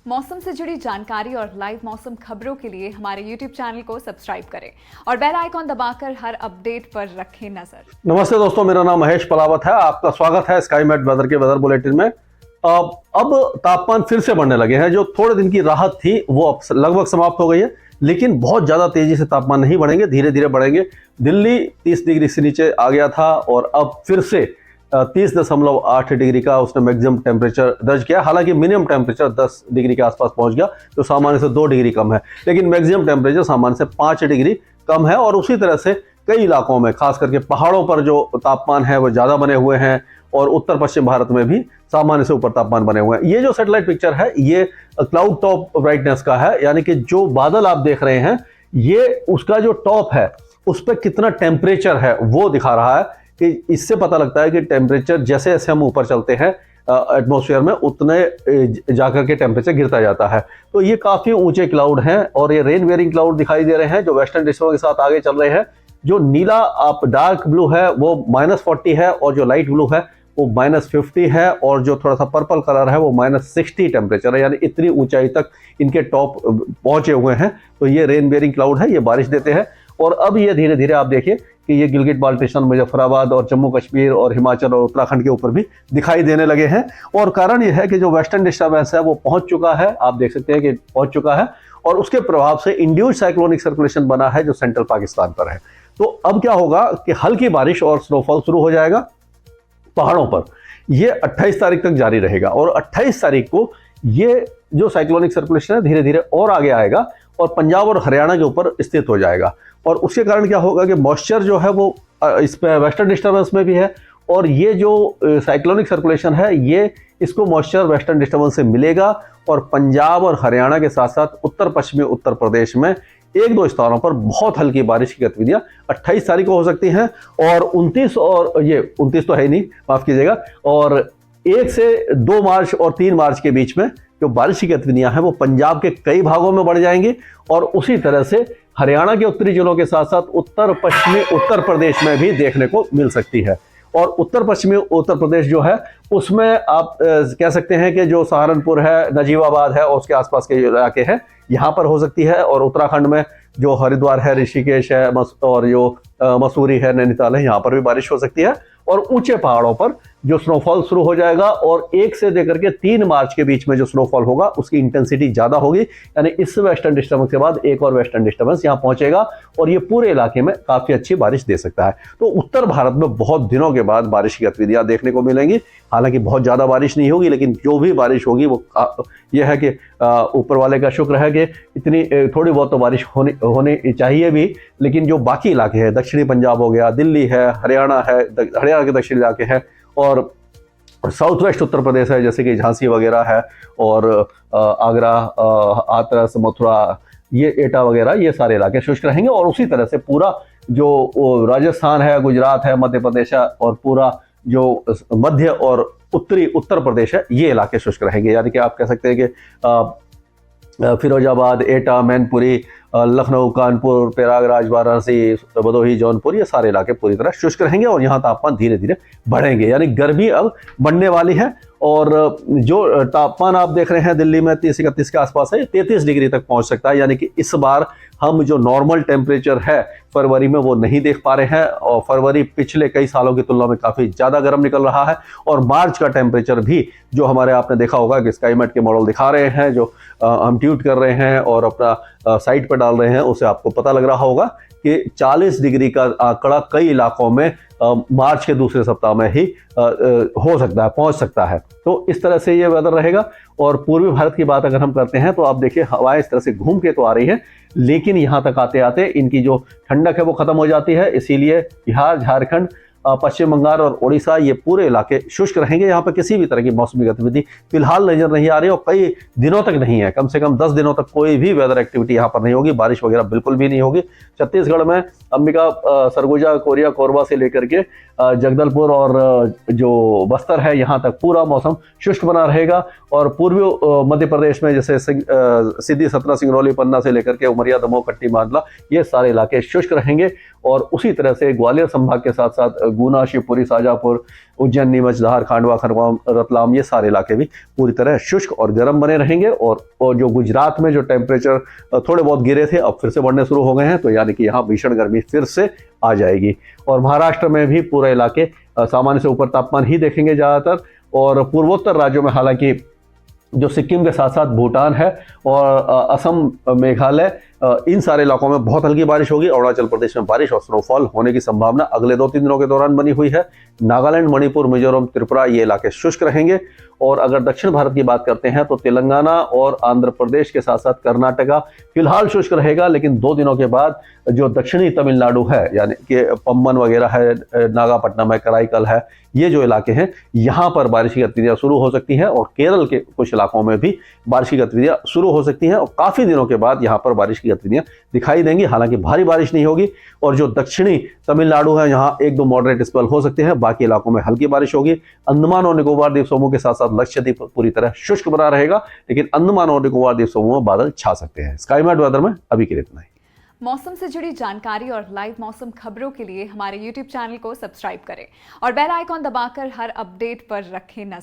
मौसम से जुड़ी जानकारी और लाइव मौसम खबरों के लिए हमारे YouTube चैनल को सब्सक्राइब करें और बेल आइकॉन दबाकर हर अपडेट पर रखें नजर। नमस्ते दोस्तों, मेरा नाम महेश पलावत है। आपका स्वागत है स्काई मैट वेदर के वेदर बुलेटिन में। अब तापमान फिर से बढ़ने लगे हैं। जो थोड़े दिन की राहत थी वो अब लगभग समाप्त हो गई है, लेकिन बहुत ज्यादा तेजी से तापमान नहीं बढ़ेंगे, धीरे धीरे बढ़ेंगे। दिल्ली 30 डिग्री से नीचे आ गया था और अब फिर से 30.8 डिग्री का उसने मैक्सिमम टेम्परेचर दर्ज किया। हालांकि मिनिमम टेम्परेचर 10 डिग्री के आसपास पहुंच गया, जो सामान्य से 2 डिग्री कम है, लेकिन मैक्सिमम टेम्परेचर सामान्य से 5 डिग्री कम है। और उसी तरह से कई इलाकों में, खास करके पहाड़ों पर जो तापमान है वो ज्यादा बने हुए हैं और उत्तर पश्चिम भारत में भी सामान्य से ऊपर तापमान बने हुए हैं। ये जो सैटेलाइट पिक्चर है ये क्लाउड टॉप ब्राइटनेस का है, यानी कि जो बादल आप देख रहे हैं ये उसका जो टॉप है उस पर कितना टेम्परेचर है वो दिखा रहा है। कि इससे पता लगता है कि टेम्परेचर जैसे जैसे हम ऊपर चलते हैं एटमॉस्फेयर में, उतने जाकर के टेम्परेचर गिरता जाता है। तो ये काफी ऊंचे क्लाउड हैं और ये रेन वेयरिंग क्लाउड दिखाई दे रहे हैं जो वेस्टर्न डिस्टर्बेंस के साथ आगे चल रहे हैं। जो नीला आप डार्क ब्लू है वो -40 है और जो लाइट ब्लू है वो -50 है और जो थोड़ा सा पर्पल कलर है वो -60 टेम्परेचर है, यानी इतनी ऊंचाई तक इनके टॉप पहुंचे हुए हैं। तो ये रेन बेयरिंग क्लाउड है, ये बारिश देते हैं। और अब ये धीरे धीरे आप देखिए कि ये गिलगित बाल्टिस्तान, मुजफ्फराबाद और जम्मू कश्मीर और हिमाचल और उत्तराखंड के ऊपर भी दिखाई देने लगे हैं। और कारण ये है कि जो वेस्टर्न डिस्टर्बेंस है वो पहुंच चुका है, आप देख सकते हैं कि पहुंच चुका है और उसके प्रभाव से इंड्यूस्ड साइक्लोनिक सर्कुलेशन बना है जो सेंट्रल पाकिस्तान पर है। तो अब क्या होगा कि हल्की बारिश और स्नोफॉल शुरू हो जाएगा पहाड़ों पर। ये 28 तारीख तक जारी रहेगा और 28 तारीख को ये जो साइक्लोनिक सर्कुलेशन है धीरे धीरे और आगे आएगा और पंजाब और हरियाणा के ऊपर स्थित हो जाएगा। और उसके कारण क्या होगा कि मॉइस्चर जो है वो इस पे वेस्टर्न डिस्टर्बेंस में भी है और ये जो साइक्लोनिक सर्कुलेशन है ये इसको मॉइस्चर वेस्टर्न डिस्टर्बेंस से मिलेगा और पंजाब और हरियाणा के साथ साथ उत्तर पश्चिमी उत्तर प्रदेश में एक दो स्थानों पर बहुत हल्की बारिश की गतिविधियां 28 तारीख को हो सकती हैं। और 29 और ये 29 तो है ही नहीं, माफ कीजिएगा, और 1 से 2 मार्च और 3 मार्च के बीच में जो बारिश की गतिविधियां हैं वो पंजाब के कई भागों में बढ़ जाएंगी और उसी तरह से हरियाणा के उत्तरी जिलों के साथ साथ उत्तर पश्चिमी उत्तर प्रदेश में भी देखने को मिल सकती है। और उत्तर पश्चिमी उत्तर प्रदेश जो है उसमें आप कह सकते हैं कि जो सहारनपुर है, नजीबाबाद है और उसके आसपास के इलाके हैं यहाँ पर हो सकती है। और उत्तराखंड में जो हरिद्वार है, ऋषिकेश है और जो मसूरी है, नैनीताल है, यहाँ पर भी बारिश हो सकती है। और ऊंचे पहाड़ों पर जो स्नोफॉल शुरू हो जाएगा और 1 से लेकर के 3 मार्च के बीच में जो स्नोफॉल होगा उसकी इंटेंसिटी ज्यादा होगी, यानी इस वेस्टर्न डिस्टर्बेंस के बाद एक और वेस्टर्न डिस्टर्बेंस यहाँ पहुंचेगा और ये पूरे इलाके में काफी अच्छी बारिश दे सकता है। तो उत्तर भारत में बहुत दिनों के बाद बारिश की गतिविधियां देखने को मिलेंगी। हालांकि बहुत ज्यादा बारिश नहीं होगी, लेकिन जो भी बारिश होगी वो यह है कि ऊपर वाले का शुक्र है कि इतनी थोड़ी बहुत तो बारिश होनी चाहिए भी। लेकिन जो बाकी इलाके हैं, दक्षिणी पंजाब हो गया, दिल्ली है, हरियाणा है, हरियाणा के दक्षिणी इलाके हैं और साउथ वेस्ट उत्तर प्रदेश है जैसे कि झांसी वगैरह है और आगरा, हाथरस, मथुरा, ये एटा वगैरह, ये सारे इलाके शुष्क रहेंगे। और उसी तरह से पूरा जो राजस्थान है, गुजरात है, मध्य प्रदेश है और पूरा जो मध्य और उत्तरी उत्तर प्रदेश है ये इलाके शुष्क रहेंगे। यानी कि आप कह सकते हैं कि फिरोजाबाद, एटा, मैनपुरी, लखनऊ, कानपुर, प्रयागराज, वाराणसी, भदोही, जौनपुर, ये सारे इलाके पूरी तरह शुष्क रहेंगे और यहाँ तापमान धीरे धीरे बढ़ेंगे, यानी गर्मी अब बढ़ने वाली है। और जो तापमान आप देख रहे हैं दिल्ली में 30-31 के आसपास है, 33 डिग्री तक पहुंच सकता है। यानी कि इस बार हम जो नॉर्मल टेम्परेचर है फरवरी में वो नहीं देख पा रहे हैं और फरवरी पिछले कई सालों की तुलना में काफी ज्यादा गर्म निकल रहा है। और मार्च का टेम्परेचर भी जो हमारे, आपने देखा होगा कि स्काईमेट के मॉडल दिखा रहे हैं, जो हम ट्यूट कर रहे हैं और अपना साइट पर डाल रहे हैं, उससे आपको पता लग रहा होगा कि 40 डिग्री का आंकड़ा कई इलाकों में मार्च के दूसरे सप्ताह में ही हो सकता है, पहुंच सकता है। तो इस तरह से ये वेदर रहेगा। और पूर्वी भारत की बात अगर हम करते हैं तो आप देखिए हवाएं इस तरह से घूम के तो आ रही है, लेकिन यहाँ तक आते आते इनकी जो ठंडक है वो खत्म हो जाती है। इसीलिए बिहार, झारखंड, पश्चिम बंगाल और ओडिशा ये पूरे इलाके शुष्क रहेंगे। यहाँ पर किसी भी तरह की मौसमी गतिविधि फिलहाल नजर नहीं आ रही और कई दिनों तक नहीं है, कम से कम 10 दिनों तक कोई भी वेदर एक्टिविटी यहाँ पर नहीं होगी, बारिश वगैरह बिल्कुल भी नहीं होगी। छत्तीसगढ़ में अंबिका, सरगुजा, कोरिया, कोरबा से लेकर के जगदलपुर और जो बस्तर है यहाँ तक पूरा मौसम शुष्क बना रहेगा। और पूर्वी मध्य प्रदेश में जैसे सीधी, सतना, सिंगरौली, पन्ना से लेकर के उमरिया, दमोह, कट्टी, मांडला, ये सारे इलाके शुष्क रहेंगे। और उसी तरह से ग्वालियर संभाग के साथ साथ गुना, शिवपुरी, शाजापुर, उज्जैन, नीमच, धार, खांडवा, खरगोन, रतलाम, ये सारे इलाके भी पूरी तरह शुष्क और गर्म बने रहेंगे। और जो गुजरात में जो टेम्परेचर थोड़े बहुत गिरे थे अब फिर से बढ़ने शुरू हो गए हैं, तो यानी कि यहाँ भीषण गर्मी फिर से आ जाएगी। और महाराष्ट्र में भी पूरे इलाके सामान्य से ऊपर तापमान ही देखेंगे ज़्यादातर। और पूर्वोत्तर राज्यों में हालांकि जो सिक्किम के साथ साथ भूटान है और असम, मेघालय, इन सारे इलाकों में बहुत हल्की बारिश होगी। अरुणाचल प्रदेश में बारिश और स्नोफॉल होने की संभावना अगले 2-3 दिनों के दौरान बनी हुई है। नागालैंड, मणिपुर, मिजोरम, त्रिपुरा, ये इलाके शुष्क रहेंगे। और अगर दक्षिण भारत की बात करते हैं तो तेलंगाना और आंध्र प्रदेश के साथ साथ कर्नाटका फिलहाल शुष्क रहेगा, लेकिन 2 दिनों के बाद जो दक्षिणी तमिलनाडु है, यानी कि पम्बन वगैरह है, नागापट्टनम है, कराईकल है, ये जो इलाके हैं यहाँ पर बारिश की गतिविधियां शुरू हो सकती हैं। और केरल के कुछ इलाकों में भी बारिश की गतिविधियां शुरू हो सकती हैं और काफ़ी दिनों के बाद यहाँ पर बारिश की गतिविधियां दिखाई देंगी। हालांकि भारी बारिश नहीं होगी। और जो दक्षिणी तमिलनाडु है यहाँ 1-2 मॉडरेट स्पेल हो सकते हैं, बाकी इलाकों में हल्की बारिश होगी। अंडमान और निकोबार द्वीप समूह के साथ साथ लक्षद्वीप पूरी तरह शुष्क बना रहेगा, लेकिन अंडमान और निकोबार द्वीप समूह में बादल छा सकते हैं। स्काईमेट वेदर में अभी के लिए इतना ही। मौसम से जुड़ी जानकारी और लाइव मौसम खबरों के लिए हमारे YouTube चैनल को सब्सक्राइब करें और बेल आइकॉन दबाकर हर अपडेट पर रखें नजर।